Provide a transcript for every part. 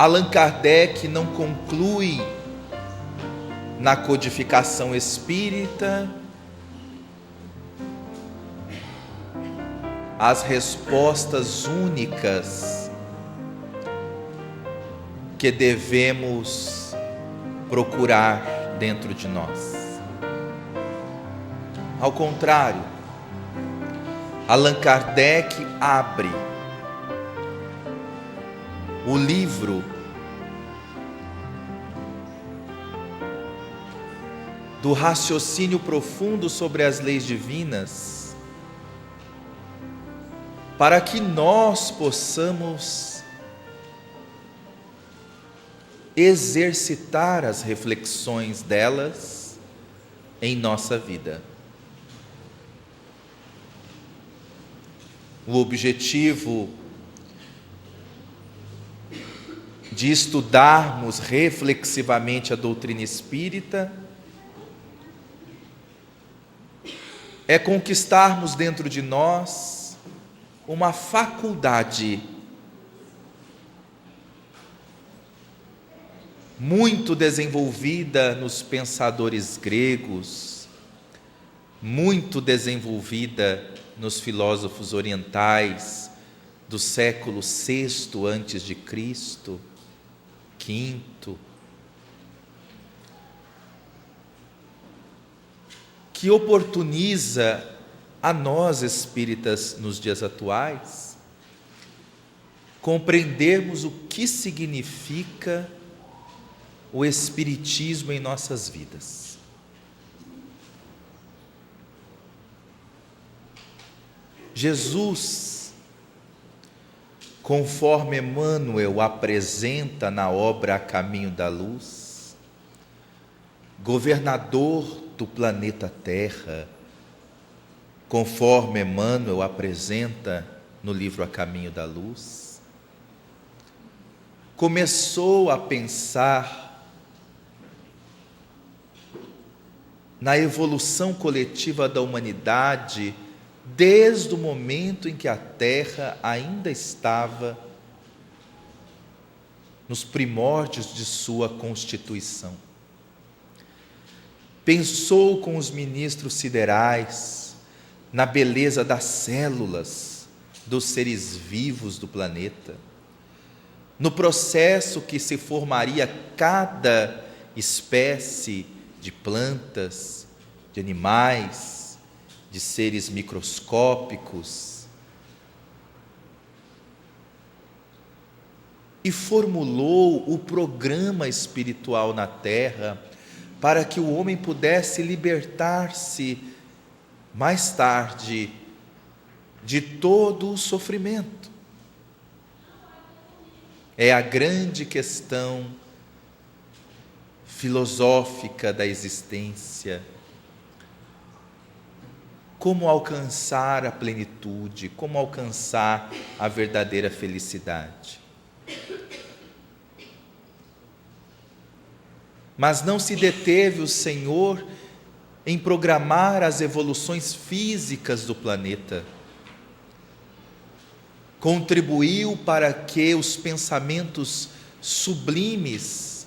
Allan Kardec não conclui na codificação espírita as respostas únicas que devemos procurar dentro de nós. Ao contrário, Allan Kardec abre o livro do raciocínio profundo sobre as leis divinas, para que nós possamos exercitar as reflexões delas em nossa vida. O objetivo de estudarmos reflexivamente a doutrina espírita é conquistarmos dentro de nós uma faculdade muito desenvolvida nos pensadores gregos, muito desenvolvida nos filósofos orientais do século VI antes de Cristo, V, que oportuniza a nós espíritas nos dias atuais compreendermos o que significa o espiritismo em nossas vidas. Jesus, conforme Emmanuel apresenta na obra A Caminho da Luz, governador do planeta Terra, conforme Emmanuel apresenta no livro A Caminho da Luz, começou a pensar na evolução coletiva da humanidade desde o momento em que a Terra ainda estava nos primórdios de sua constituição. Pensou com os ministros siderais na beleza das células dos seres vivos do planeta, no processo que se formaria cada espécie de plantas, de animais, de seres microscópicos, e formulou o programa espiritual na Terra para que o homem pudesse libertar-se mais tarde de todo o sofrimento. É a grande questão filosófica da existência. Como alcançar a plenitude, como alcançar a verdadeira felicidade. Mas não se deteve o Senhor em programar as evoluções físicas do planeta. Contribuiu para que os pensamentos sublimes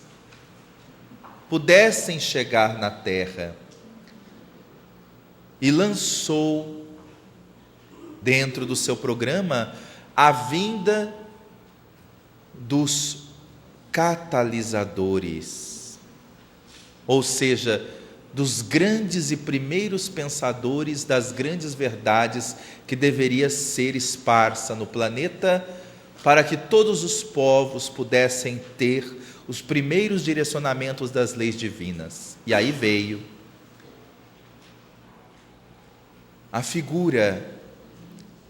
pudessem chegar na Terra e lançou dentro do seu programa a vinda dos catalisadores, ou seja, dos grandes e primeiros pensadores das grandes verdades que deveria ser esparsa no planeta para que todos os povos pudessem ter os primeiros direcionamentos das leis divinas. E aí veio a figura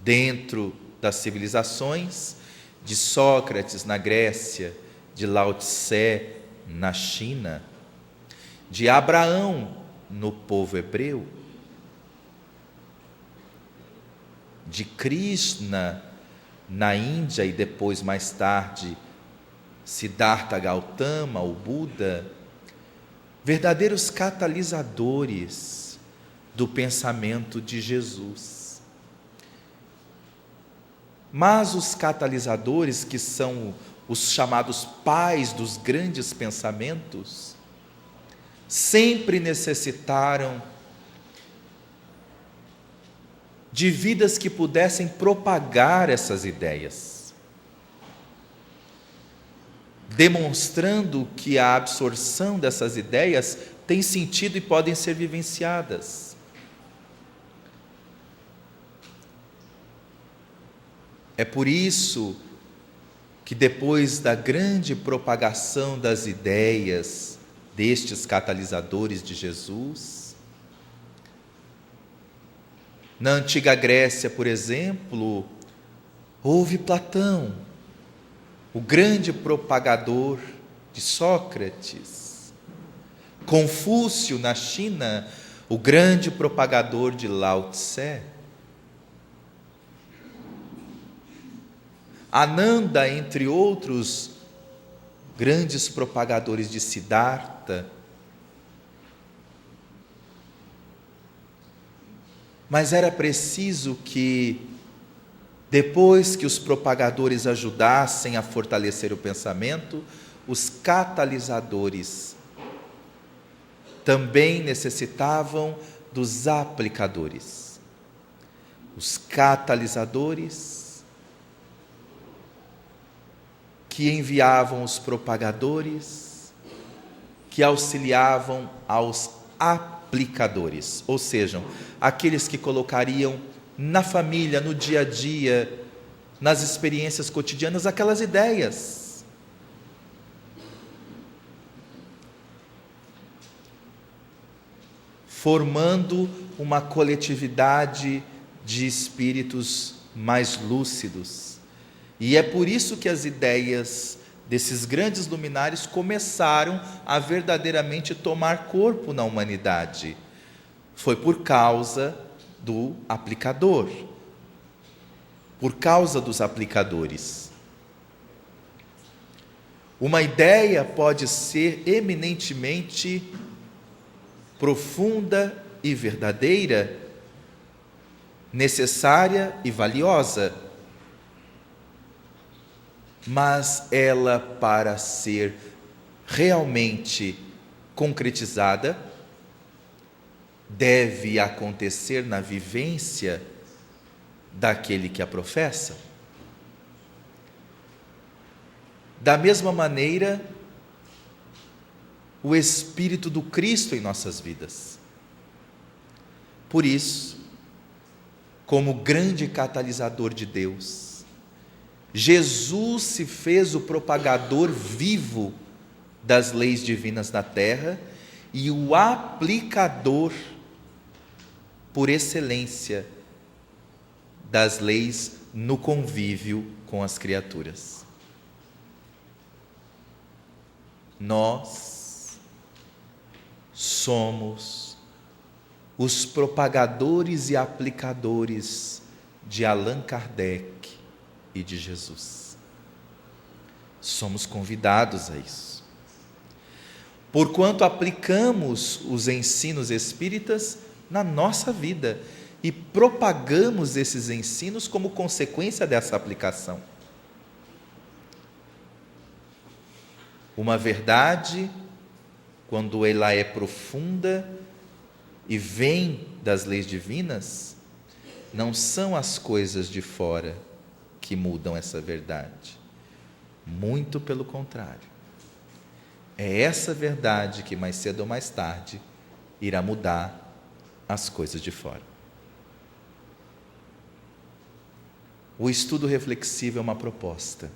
dentro das civilizações de Sócrates na Grécia, de Lao Tse na China, de Abraão no povo hebreu, de Krishna na Índia e depois mais tarde Siddhartha Gautama, o Buda, verdadeiros catalisadores do pensamento de Jesus. Mas os catalisadores, que são os chamados pais dos grandes pensamentos, sempre necessitaram de vidas que pudessem propagar essas ideias, demonstrando que a absorção dessas ideias tem sentido e podem ser vivenciadas. É por isso que depois da grande propagação das ideias destes catalisadores de Jesus, na antiga Grécia, por exemplo, houve Platão, o grande propagador de Sócrates, Confúcio na China, o grande propagador de Lao Tse, Ananda, entre outros grandes propagadores de Siddhartha. Mas era preciso que, depois que os propagadores ajudassem a fortalecer o pensamento, os catalisadores também necessitavam dos aplicadores. Os catalisadores que enviavam os propagadores, que auxiliavam aos aplicadores, ou seja, aqueles que colocariam na família, no dia a dia, nas experiências cotidianas, aquelas ideias. Formando uma coletividade de espíritos mais lúcidos. E é por isso que as ideias desses grandes luminares começaram a verdadeiramente tomar corpo na humanidade. Foi por causa do aplicador, por causa dos aplicadores. Uma ideia pode ser eminentemente profunda e verdadeira, necessária e valiosa, mas ela, para ser realmente concretizada, deve acontecer na vivência daquele que a professa. Da mesma maneira, o Espírito do Cristo em nossas vidas. Por isso, como grande catalisador de Deus, Jesus se fez o propagador vivo das leis divinas na terra e o aplicador por excelência das leis no convívio com as criaturas. Nós somos os propagadores e aplicadores de Allan Kardec e de Jesus. Somos convidados a isso. Porquanto aplicamos os ensinos espíritas na nossa vida e propagamos esses ensinos como consequência dessa aplicação. Uma verdade, quando ela é profunda e vem das leis divinas, não são as coisas de fora que mudam essa verdade. Muito pelo contrário. É essa verdade que mais cedo ou mais tarde irá mudar as coisas de fora. O estudo reflexivo é uma proposta,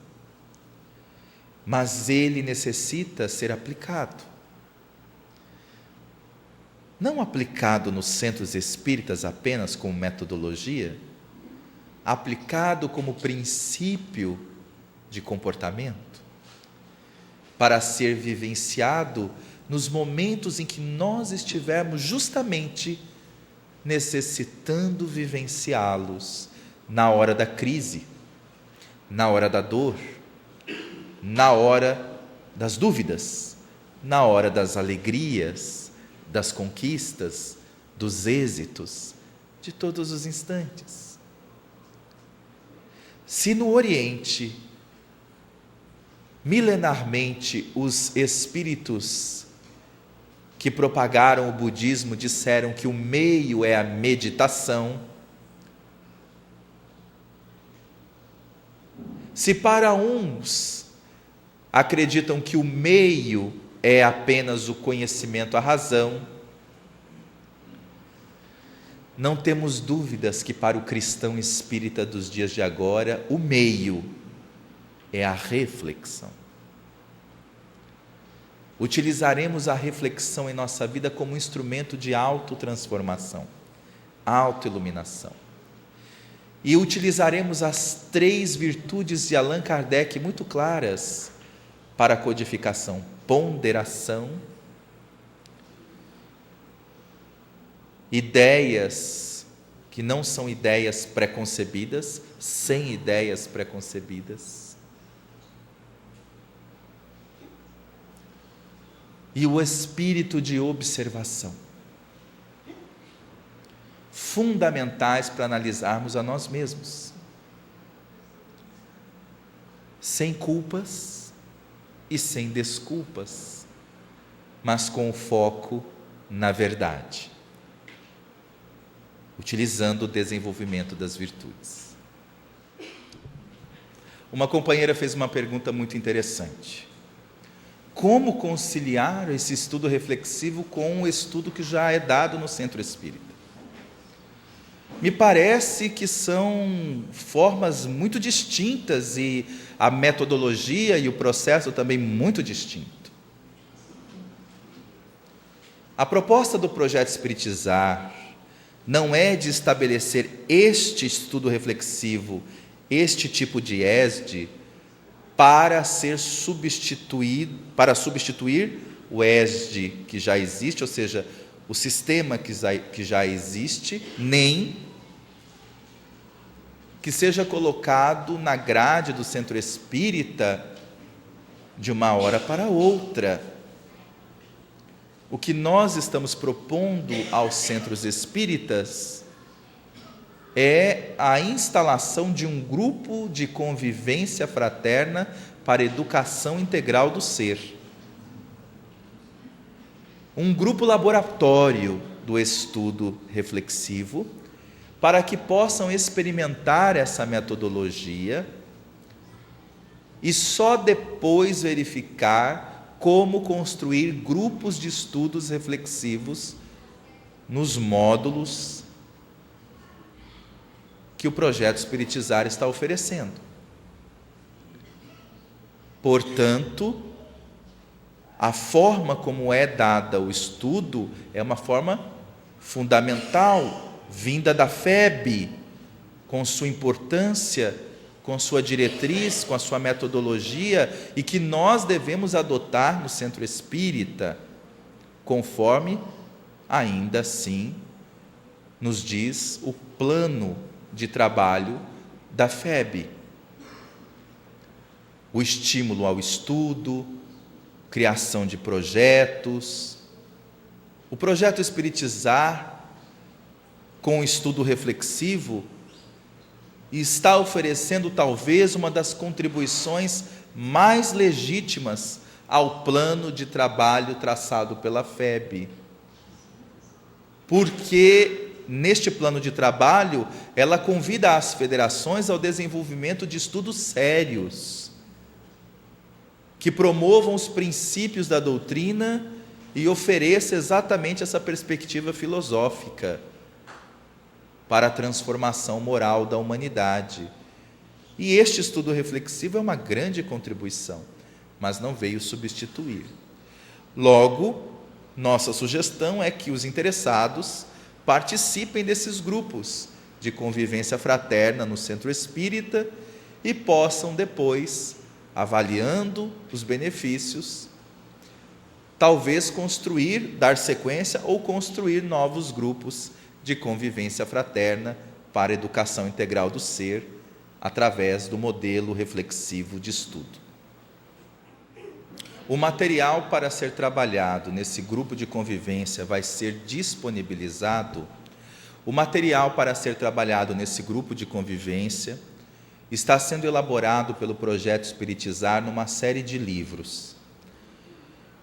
mas ele necessita ser aplicado. Não aplicado nos centros espíritas apenas como metodologia, aplicado como princípio de comportamento, para ser vivenciado nos momentos em que nós estivermos justamente necessitando vivenciá-los, na hora da crise, na hora da dor, na hora das dúvidas, na hora das alegrias, das conquistas, dos êxitos, de todos os instantes. Se no Oriente Milenarmente, os espíritos que propagaram o budismo disseram que o meio é a meditação. Se para uns acreditam que o meio é apenas o conhecimento, a razão, não temos dúvidas que para o cristão espírita dos dias de agora, o meio é a reflexão. Utilizaremos a reflexão em nossa vida como instrumento de autotransformação, autoiluminação. E utilizaremos as 3 virtudes de Allan Kardec muito claras para a codificação: ponderação, ideias que não são ideias preconcebidas, sem ideias preconcebidas, e o espírito de observação, fundamentais para analisarmos a nós mesmos, sem culpas e sem desculpas, mas com o foco na verdade, utilizando o desenvolvimento das virtudes. Uma companheira fez uma pergunta muito interessante: como conciliar esse estudo reflexivo com o estudo que já é dado no Centro Espírita? Me parece que são formas muito distintas e a metodologia e o processo também muito distinto. A proposta do Projeto Espiritizar não é de estabelecer este estudo reflexivo, este tipo de ESD, para substituir o ESD que já existe, ou seja, o sistema que já existe, nem que seja colocado na grade do Centro Espírita de uma hora para outra. O que nós estamos propondo aos centros espíritas é a instalação de um grupo de convivência fraterna para a educação integral do ser. Um grupo laboratório do estudo reflexivo, para que possam experimentar essa metodologia e só depois verificar como construir grupos de estudos reflexivos nos módulos que o Projeto Espiritizar está oferecendo. Portanto, a forma como é dada o estudo é uma forma fundamental, vinda da FEB, com sua importância, com sua diretriz, com a sua metodologia, e que nós devemos adotar no Centro Espírita, conforme, ainda assim, nos diz o plano de trabalho da FEB. O estímulo ao estudo, criação de projetos. O Projeto Espiritizar, com o estudo reflexivo, está oferecendo talvez uma das contribuições mais legítimas ao plano de trabalho traçado pela FEB. Porque neste plano de trabalho, ela convida as federações ao desenvolvimento de estudos sérios, que promovam os princípios da doutrina e ofereça exatamente essa perspectiva filosófica para a transformação moral da humanidade. E este estudo reflexivo é uma grande contribuição, mas não veio substituir. Logo, nossa sugestão é que os interessados participem desses grupos de convivência fraterna no Centro Espírita e possam depois, avaliando os benefícios, talvez dar sequência ou construir novos grupos de convivência fraterna para a educação integral do ser, através do modelo reflexivo de estudo. O material para ser trabalhado nesse grupo de convivência vai ser disponibilizado. O material para ser trabalhado nesse grupo de convivência está sendo elaborado pelo Projeto Espiritizar numa série de livros.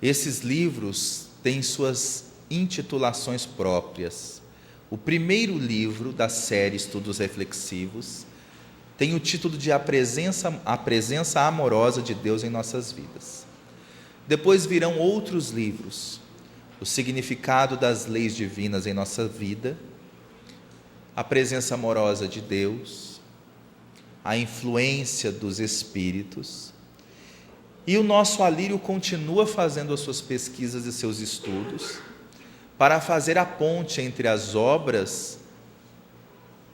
Esses livros têm suas intitulações próprias. O primeiro livro da série Estudos Reflexivos tem o título de A Presença Amorosa de Deus em Nossas Vidas. Depois virão outros livros: O Significado das Leis Divinas em Nossa Vida, A Presença Amorosa de Deus, A Influência dos Espíritos. E o nosso Alírio continua fazendo as suas pesquisas e seus estudos para fazer a ponte entre as obras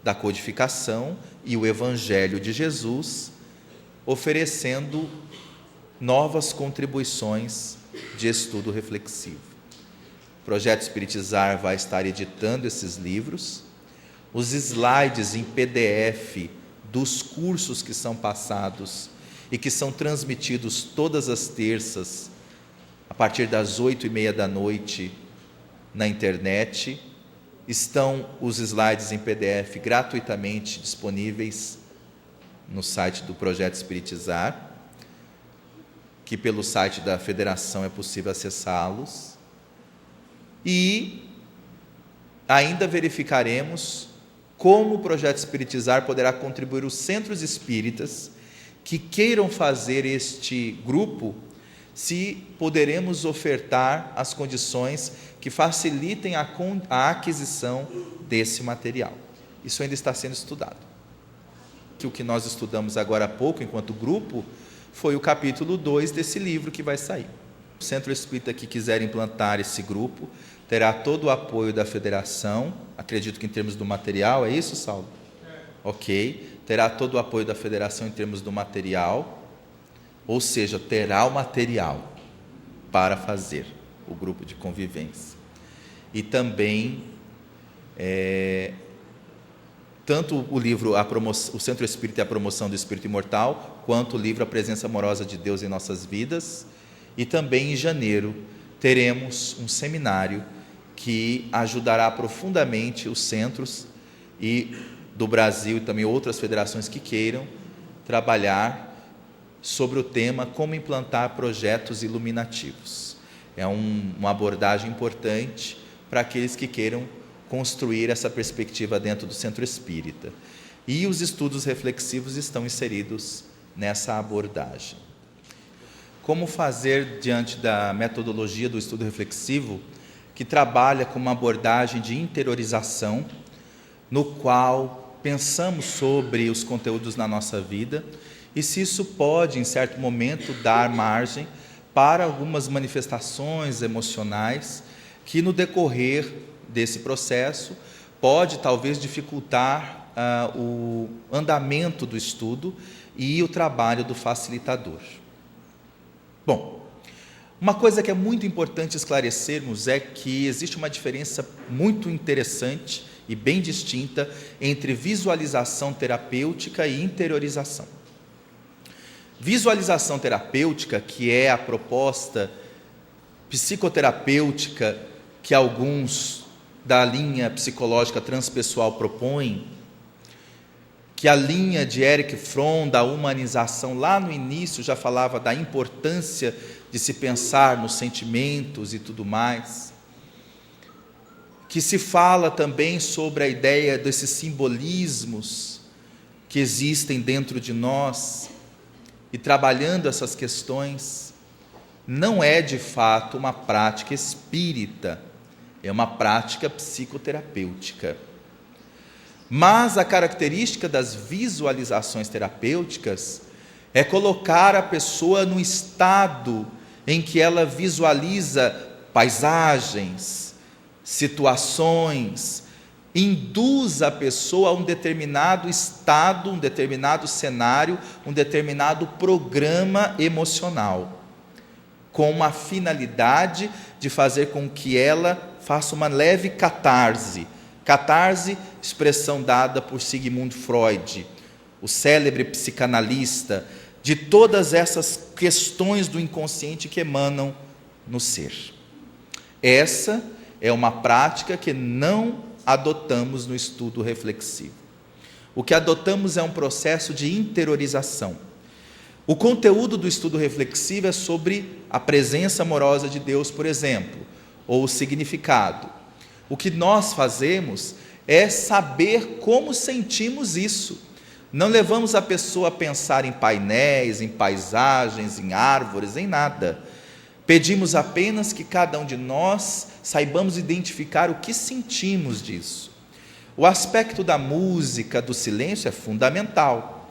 da codificação e o Evangelho de Jesus, oferecendo novas contribuições de estudo reflexivo. O Projeto Espiritizar vai estar editando esses livros. Os slides em PDF dos cursos que são passados e que são transmitidos todas as terças, a partir das 20h30 na internet. Estão os slides em PDF gratuitamente disponíveis no site do Projeto Espiritizar, que pelo site da Federação é possível acessá-los. E ainda verificaremos como o Projeto Espiritizar poderá contribuir os centros espíritas que queiram fazer este grupo, se poderemos ofertar as condições que facilitem a aquisição desse material. Isso ainda está sendo estudado. O que nós estudamos agora há pouco, enquanto grupo, foi o capítulo 2 desse livro que vai sair. O Centro Espírita que quiser implantar esse grupo terá todo o apoio da Federação, acredito que em termos do material, é isso, Saulo? Ok. Terá todo o apoio da Federação em termos do material, ou seja, terá o material para fazer o grupo de convivência. E também, tanto o livro O Centro Espírita e a Promoção do Espírito Imortal, quanto o livro A Presença Amorosa de Deus em Nossas Vidas. E também em janeiro teremos um seminário que ajudará profundamente os centros do Brasil e também outras federações que queiram trabalhar sobre o tema como implantar projetos iluminativos. É uma abordagem importante para aqueles que queiram construir essa perspectiva dentro do Centro Espírita. E os estudos reflexivos estão inseridos nessa abordagem. Como fazer diante da metodologia do estudo reflexivo, que trabalha com uma abordagem de interiorização, no qual pensamos sobre os conteúdos na nossa vida e se isso pode, em certo momento, dar margem para algumas manifestações emocionais que, no decorrer desse processo, pode talvez dificultar o andamento do estudo e o trabalho do facilitador. Bom, uma coisa que é muito importante esclarecermos é que existe uma diferença muito interessante e bem distinta entre visualização terapêutica e interiorização. Visualização terapêutica, que é a proposta psicoterapêutica que alguns da linha psicológica transpessoal propõem, que a linha de Erich Fromm, da humanização, lá no início já falava da importância de se pensar nos sentimentos e tudo mais, que se fala também sobre a ideia desses simbolismos que existem dentro de nós, e trabalhando essas questões, não é de fato uma prática espírita, é uma prática psicoterapêutica. Mas a característica das visualizações terapêuticas é colocar a pessoa no estado em que ela visualiza paisagens, situações, induz a pessoa a um determinado estado, um determinado cenário, um determinado programa emocional, com a finalidade de fazer com que ela faça uma leve catarse. Catarse, expressão dada por Sigmund Freud, o célebre psicanalista, de todas essas questões do inconsciente que emanam no ser. Essa é uma prática que não adotamos no estudo reflexivo. O que adotamos é um processo de interiorização. O conteúdo do estudo reflexivo é sobre a presença amorosa de Deus, por exemplo, ou o significado. O que nós fazemos é saber como sentimos isso. Não levamos a pessoa a pensar em painéis, em paisagens, em árvores, em nada. Pedimos apenas que cada um de nós saibamos identificar o que sentimos disso. O aspecto da música, do silêncio é fundamental,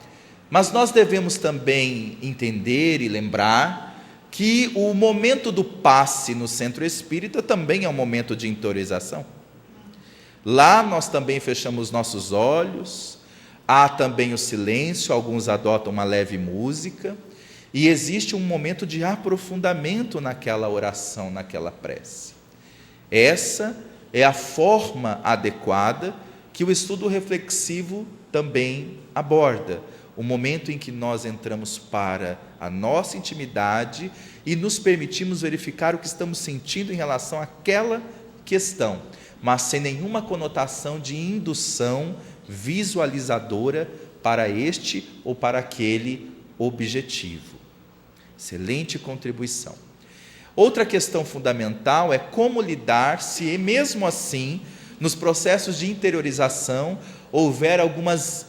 mas nós devemos também entender e lembrar que o momento do passe no centro espírita também é um momento de interiorização. Lá nós também fechamos nossos olhos, há também o silêncio, alguns adotam uma leve música, e existe um momento de aprofundamento naquela oração, naquela prece. Essa é a forma adequada que o estudo reflexivo também aborda, o momento em que nós entramos para a nossa intimidade e nos permitimos verificar o que estamos sentindo em relação àquela questão, mas sem nenhuma conotação de indução visualizadora para este ou para aquele objetivo. Excelente contribuição. Outra questão fundamental é como lidar se, mesmo assim, nos processos de interiorização, houver algumas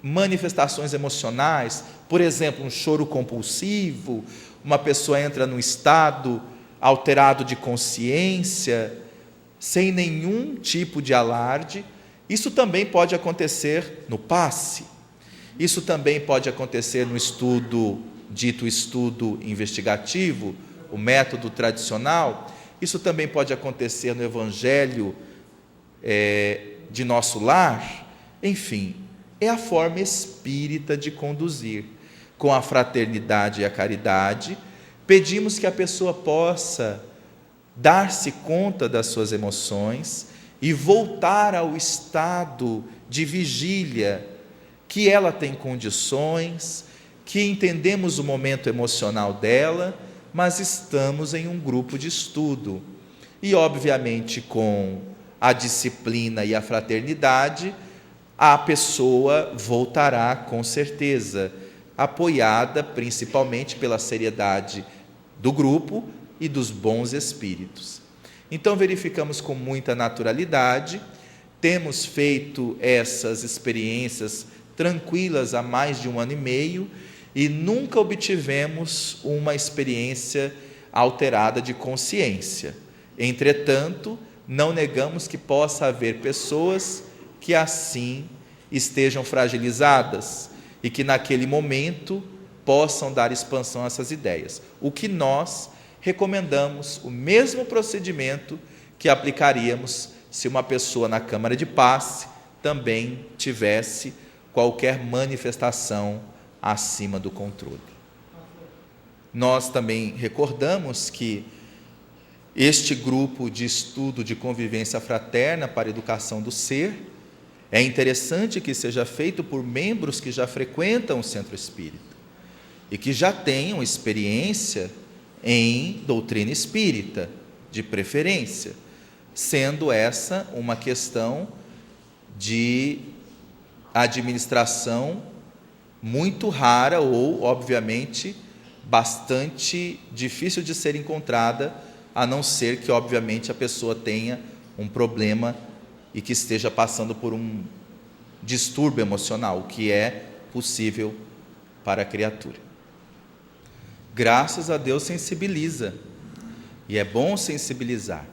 manifestações emocionais, por exemplo, um choro compulsivo, uma pessoa entra num estado alterado de consciência, sem nenhum tipo de alarde. Isso também pode acontecer no passe, isso também pode acontecer no estudo, dito estudo investigativo, o método tradicional, isso também pode acontecer no evangelho de nosso lar. Enfim, é a forma espírita de conduzir. Com a fraternidade e a caridade, pedimos que a pessoa possa dar-se conta das suas emoções e voltar ao estado de vigília, que ela tem condições, que entendemos o momento emocional dela, mas estamos em um grupo de estudo. E, obviamente, com a disciplina e a fraternidade, a pessoa voltará com certeza, apoiada principalmente pela seriedade do grupo e dos bons espíritos. Então verificamos com muita naturalidade, temos feito essas experiências tranquilas há mais de 1 ano e meio e nunca obtivemos uma experiência alterada de consciência. Entretanto, não negamos que possa haver pessoas que assim estejam fragilizadas e que naquele momento possam dar expansão a essas ideias. O que nós recomendamos, o mesmo procedimento que aplicaríamos se uma pessoa na câmara de passe também tivesse qualquer manifestação acima do controle. Nós também recordamos que este grupo de estudo de convivência fraterna para a educação do ser é interessante que seja feito por membros que já frequentam o centro espírita e que já tenham experiência em doutrina espírita, de preferência, sendo essa uma questão de administração muito rara ou, obviamente, bastante difícil de ser encontrada, a não ser que, obviamente, a pessoa tenha um problema e que esteja passando por um distúrbio emocional, o que é possível para a criatura. Graças a Deus sensibiliza, e é bom sensibilizar,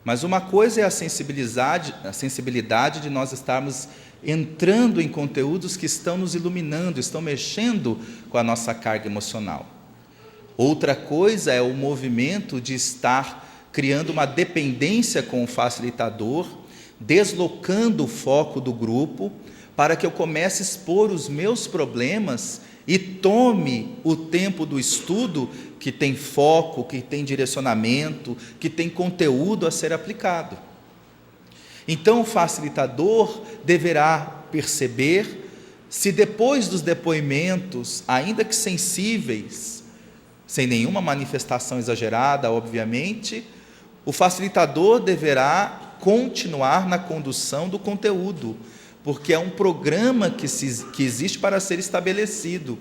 mas uma coisa é a sensibilidade de nós estarmos entrando em conteúdos que estão nos iluminando, estão mexendo com a nossa carga emocional. Outra coisa é o movimento de estar criando uma dependência com o facilitador, deslocando o foco do grupo para que eu comece a expor os meus problemas e tome o tempo do estudo que tem foco, que tem direcionamento, que tem conteúdo a ser aplicado. Então o facilitador deverá perceber se depois dos depoimentos, ainda que sensíveis, sem nenhuma manifestação exagerada, obviamente, o facilitador deverá continuar na condução do conteúdo, porque é um programa que existe para ser estabelecido,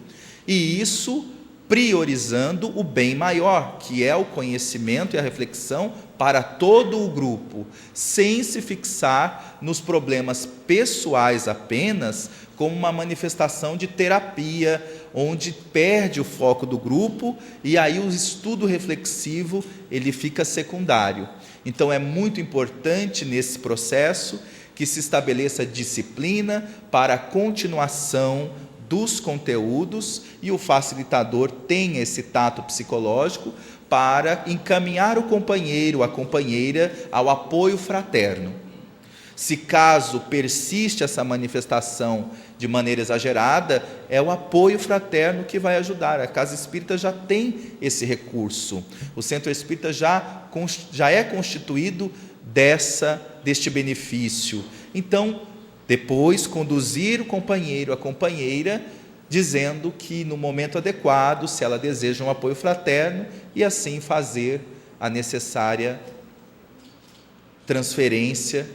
e isso priorizando o bem maior, que é o conhecimento e a reflexão para todo o grupo, sem se fixar nos problemas pessoais apenas, como uma manifestação de terapia, onde perde o foco do grupo, e aí o estudo reflexivo ele fica secundário. Então é muito importante nesse processo que se estabeleça disciplina para a continuação dos conteúdos, e o facilitador tem esse tato psicológico para encaminhar o companheiro, a companheira, ao apoio fraterno. Se caso persiste essa manifestação de maneira exagerada, é o apoio fraterno que vai ajudar. A Casa Espírita já tem esse recurso. O Centro Espírita já é constituído deste benefício. Então, depois conduzir o companheiro, a companheira, dizendo que no momento adequado, se ela deseja um apoio fraterno, e assim fazer a necessária transferência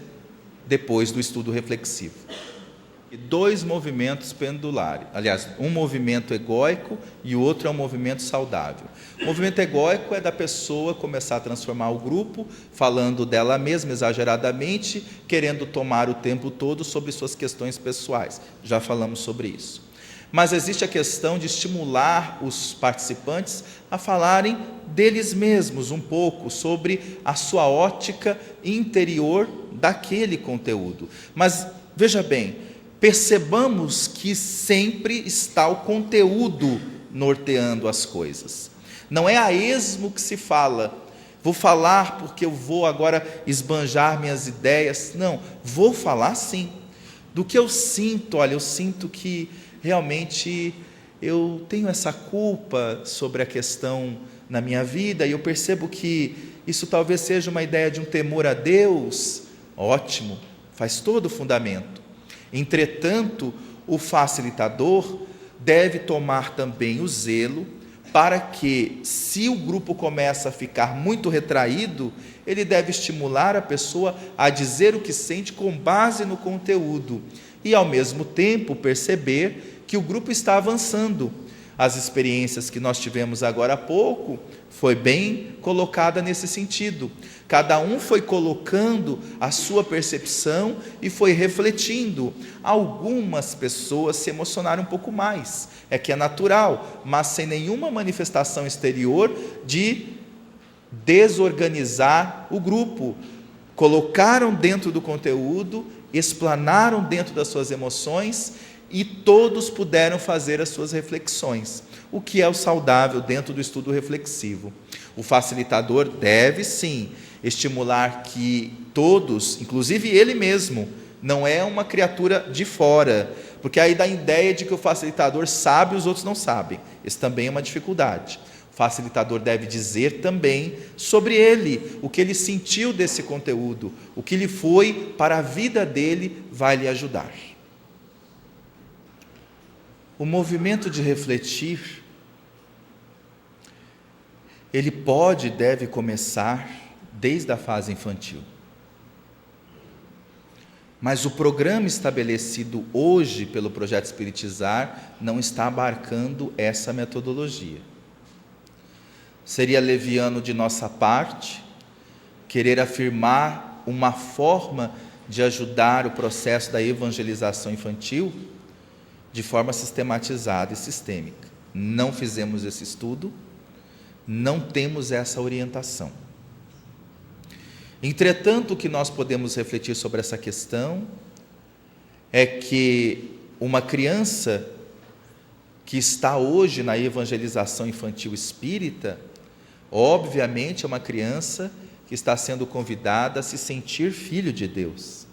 depois do estudo reflexivo. E 2 movimentos pendulares, aliás, um movimento egóico e o outro é um movimento saudável. O movimento egóico é da pessoa começar a transformar o grupo, falando dela mesma exageradamente, querendo tomar o tempo todo sobre suas questões pessoais. Já falamos sobre isso. Mas existe a questão de estimular os participantes a falarem deles mesmos um pouco, sobre a sua ótica interior daquele conteúdo. Mas, veja bem, percebamos que sempre está o conteúdo norteando as coisas. Não é a esmo que se fala, vou falar porque eu vou agora esbanjar minhas ideias. Não, vou falar sim, do que eu sinto. Olha, eu sinto que realmente eu tenho essa culpa sobre a questão na minha vida, e eu percebo que isso talvez seja uma ideia de um temor a Deus. Ótimo, faz todo o fundamento. Entretanto, o facilitador deve tomar também o zelo para que, se o grupo começa a ficar muito retraído, ele deve estimular a pessoa a dizer o que sente com base no conteúdo e, ao mesmo tempo, perceber que o grupo está avançando. As experiências que nós tivemos agora há pouco foi bem colocada nesse sentido. Cada um foi colocando a sua percepção e foi refletindo. Algumas pessoas se emocionaram um pouco mais, é que é natural, mas sem nenhuma manifestação exterior de desorganizar o grupo. Colocaram dentro do conteúdo, explanaram dentro das suas emoções, e todos puderam fazer as suas reflexões, o que é o saudável dentro do estudo reflexivo. O facilitador deve, sim, estimular que todos, inclusive ele mesmo, não é uma criatura de fora, porque aí dá a ideia de que o facilitador sabe e os outros não sabem. Isso também é uma dificuldade. O facilitador deve dizer também sobre ele, o que ele sentiu desse conteúdo, o que lhe foi para a vida dele vai lhe ajudar. O movimento de refletir, ele pode e deve começar desde a fase infantil. Mas o programa estabelecido hoje pelo Projeto Espiritizar não está abarcando essa metodologia. Seria leviano de nossa parte querer afirmar uma forma de ajudar o processo da evangelização infantil de forma sistematizada e sistêmica. Não fizemos esse estudo, não temos essa orientação. Entretanto, o que nós podemos refletir sobre essa questão é que uma criança que está hoje na evangelização infantil espírita, obviamente é uma criança que está sendo convidada a se sentir filho de Deus.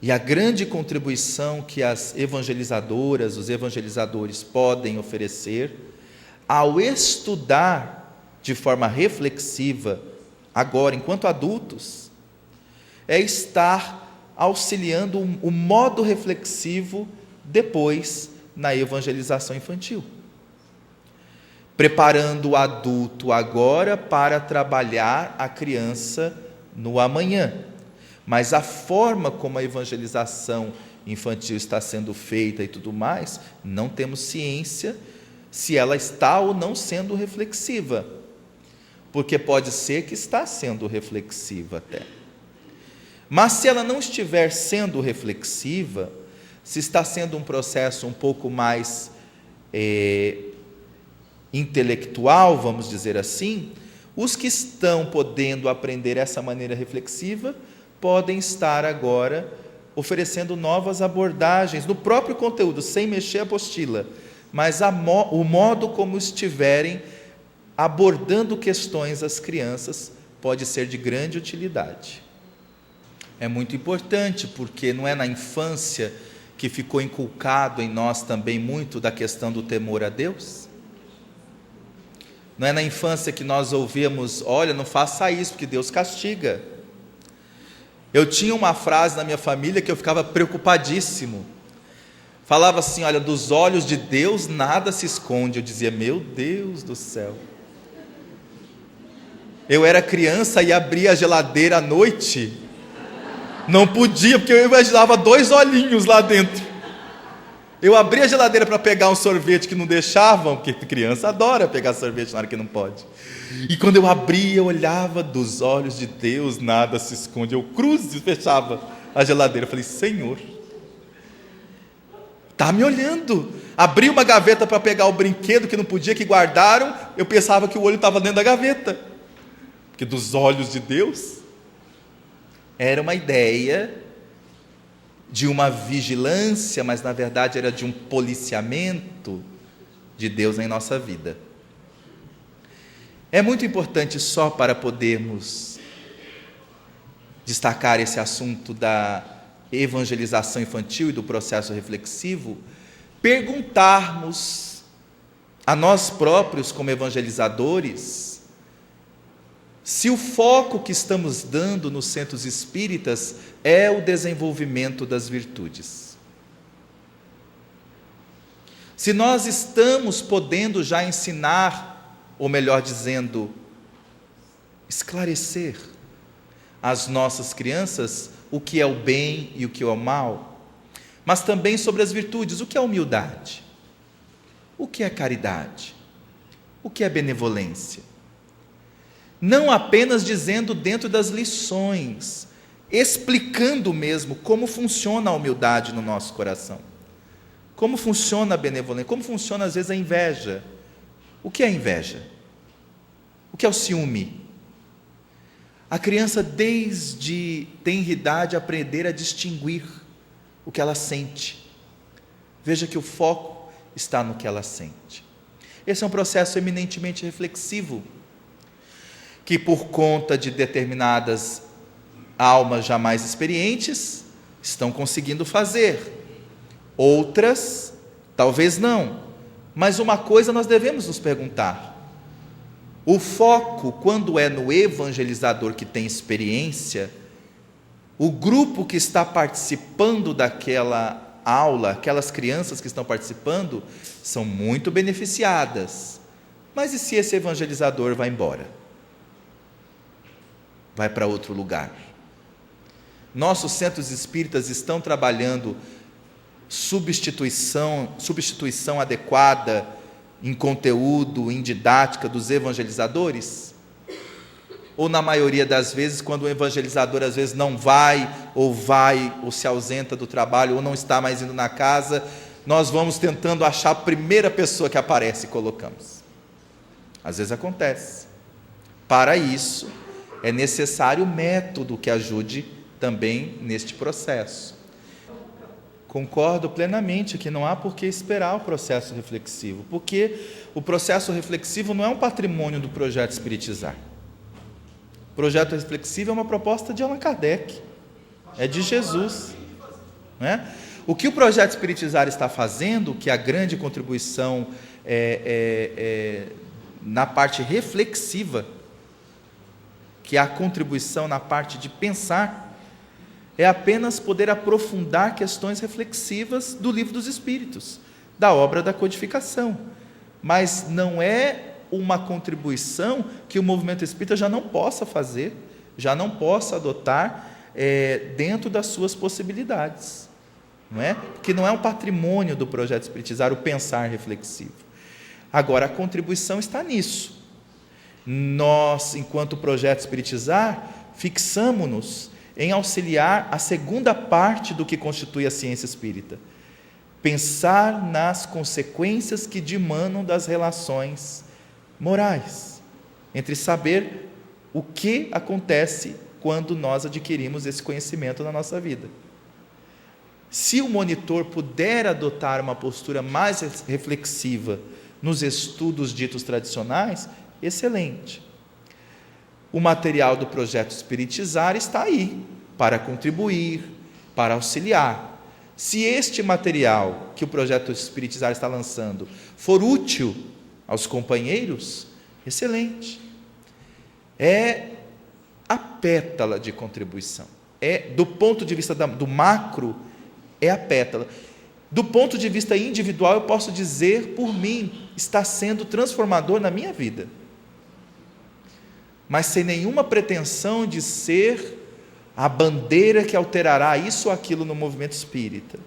E a grande contribuição que as evangelizadoras, os evangelizadores podem oferecer, ao estudar de forma reflexiva, agora, enquanto adultos, é estar auxiliando o modo reflexivo depois na evangelização infantil. Preparando o adulto agora para trabalhar a criança no amanhã. mas a forma como a evangelização infantil está sendo feita e tudo mais, não temos ciência se ela está ou não sendo reflexiva, porque pode ser que está sendo reflexiva até. Mas se ela não estiver sendo reflexiva, se está sendo um processo um pouco mais intelectual, vamos dizer assim, os que estão podendo aprender essa maneira reflexiva podem estar agora oferecendo novas abordagens no próprio conteúdo, sem mexer a apostila, mas o modo como estiverem abordando questões às crianças pode ser de grande utilidade. É muito importante, porque não é na infância que ficou inculcado em nós também muito da questão do temor a Deus? Não é na infância que nós ouvimos, olha, não faça isso, porque Deus castiga. Eu tinha uma frase na minha família que eu ficava preocupadíssimo. Falava assim, olha, dos olhos de Deus nada se esconde. Eu dizia, meu Deus do céu. Eu era criança e abria a geladeira à noite. Não podia, porque eu imaginava 2 olhinhos lá dentro. Eu abria a geladeira para pegar um sorvete que não deixavam, porque criança adora pegar sorvete na hora que não pode. E quando eu abria, eu olhava, dos olhos de Deus nada se esconde. Eu cruzes e fechava a geladeira. Eu falei, Senhor, está me olhando. Abri uma gaveta para pegar o brinquedo que não podia, que guardaram. Eu pensava que o olho estava dentro da gaveta, porque dos olhos de Deus era uma ideia de uma vigilância, mas na verdade era de um policiamento de Deus em nossa vida. É muito importante, só para podermos destacar esse assunto da evangelização infantil e do processo reflexivo, perguntarmos a nós próprios como evangelizadores se o foco que estamos dando nos centros espíritas é o desenvolvimento das virtudes. Se nós estamos podendo já ensinar, ou melhor dizendo, esclarecer às nossas crianças o que é o bem e o que é o mal, mas também sobre as virtudes, o que é humildade, o que é caridade, o que é benevolência. Não apenas dizendo dentro das lições, explicando mesmo como funciona a humildade no nosso coração, como funciona a benevolência, como funciona às vezes a inveja. O que é a inveja? O que é o ciúme? A criança desde tenridade aprender a distinguir o que ela sente. Veja que o foco está no que ela sente. Esse é um processo eminentemente reflexivo, que por conta de determinadas almas já mais experientes, estão conseguindo fazer. Outras, talvez não. Mas uma coisa nós devemos nos perguntar: o foco, quando é no evangelizador que tem experiência, o grupo que está participando daquela aula, aquelas crianças que estão participando, são muito beneficiadas. Mas e se esse evangelizador vai embora? Vai para outro lugar? Nossos centros espíritas estão trabalhando substituição adequada em conteúdo, em didática dos evangelizadores? Ou na maioria das vezes, quando o evangelizador às vezes não vai, ou se ausenta do trabalho, ou não está mais indo na casa, nós vamos tentando achar a primeira pessoa que aparece e colocamos. Às vezes acontece. Para isso, é necessário método que ajude também neste processo. Concordo plenamente que não há por que esperar o processo reflexivo, porque o processo reflexivo não é um patrimônio do projeto Espiritizar. O projeto reflexivo é uma proposta de Allan Kardec, é de Jesus, não é? O que o projeto Espiritizar está fazendo, que a grande contribuição na parte reflexiva, que é a contribuição na parte de pensar, é apenas poder aprofundar questões reflexivas do Livro dos Espíritos, da obra da codificação. Mas não é uma contribuição que o movimento espírita já não possa fazer, já não possa adotar, dentro das suas possibilidades, não é? Porque não é um patrimônio do projeto Espiritizar o pensar reflexivo. Agora, a contribuição está nisso. Nós, enquanto projeto Espiritizar, fixamo-nos em auxiliar a segunda parte do que constitui a ciência espírita. Pensar nas consequências que dimanam das relações morais, entre saber o que acontece quando nós adquirimos esse conhecimento na nossa vida. Se o monitor puder adotar uma postura mais reflexiva nos estudos ditos tradicionais, excelente. O material do projeto Espiritizar está aí, para contribuir, para auxiliar. Se este material que o projeto Espiritizar está lançando for útil aos companheiros, excelente. É a pétala de contribuição. Do ponto de vista do macro, é a pétala. Do ponto de vista individual, eu posso dizer, por mim, está sendo transformador na minha vida. Mas sem nenhuma pretensão de ser a bandeira que alterará isso ou aquilo no movimento espírita.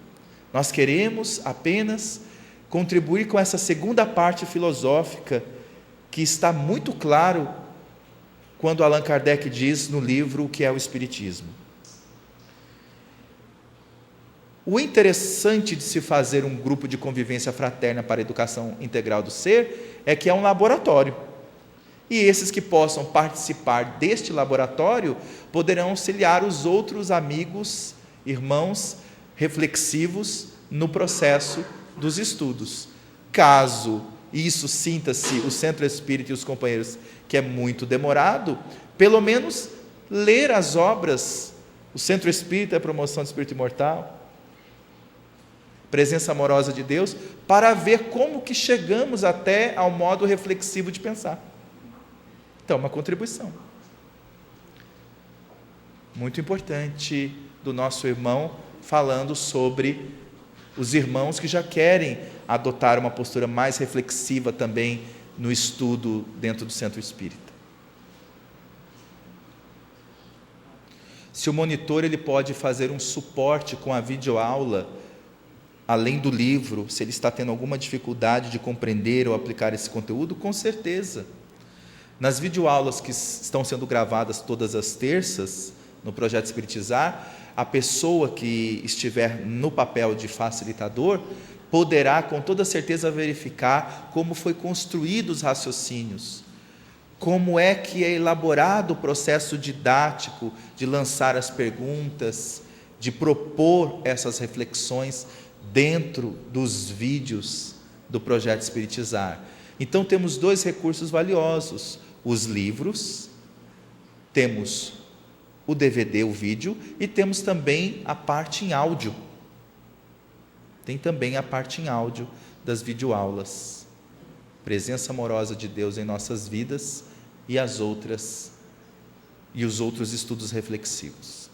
Nós queremos apenas contribuir com essa segunda parte filosófica, que está muito claro quando Allan Kardec diz no livro o que é o Espiritismo. O interessante de se fazer um grupo de convivência fraterna para a educação integral do ser é que é um laboratório. E esses que possam participar deste laboratório poderão auxiliar os outros amigos, irmãos reflexivos no processo dos estudos. Caso isso sinta-se o Centro Espírita e os companheiros que é muito demorado, pelo menos ler as obras, o Centro Espírita, a Promoção do Espírito Imortal, Presença Amorosa de Deus, para ver como que chegamos até ao modo reflexivo de pensar. Então, uma contribuição muito importante do nosso irmão, falando sobre os irmãos que já querem adotar uma postura mais reflexiva também no estudo dentro do Centro Espírita. Se o monitor ele pode fazer um suporte com a videoaula, além do livro, se ele está tendo alguma dificuldade de compreender ou aplicar esse conteúdo, com certeza. Nas videoaulas que estão sendo gravadas todas as terças, no Projeto Espiritizar, a pessoa que estiver no papel de facilitador poderá com toda certeza verificar como foi construído os raciocínios, como é que é elaborado o processo didático de lançar as perguntas, de propor essas reflexões dentro dos vídeos do Projeto Espiritizar. Então temos dois recursos valiosos, os livros, temos o DVD, o vídeo, e temos também a parte em áudio. Tem também a parte em áudio das videoaulas. Presença Amorosa de Deus em nossas vidas e os outros estudos reflexivos.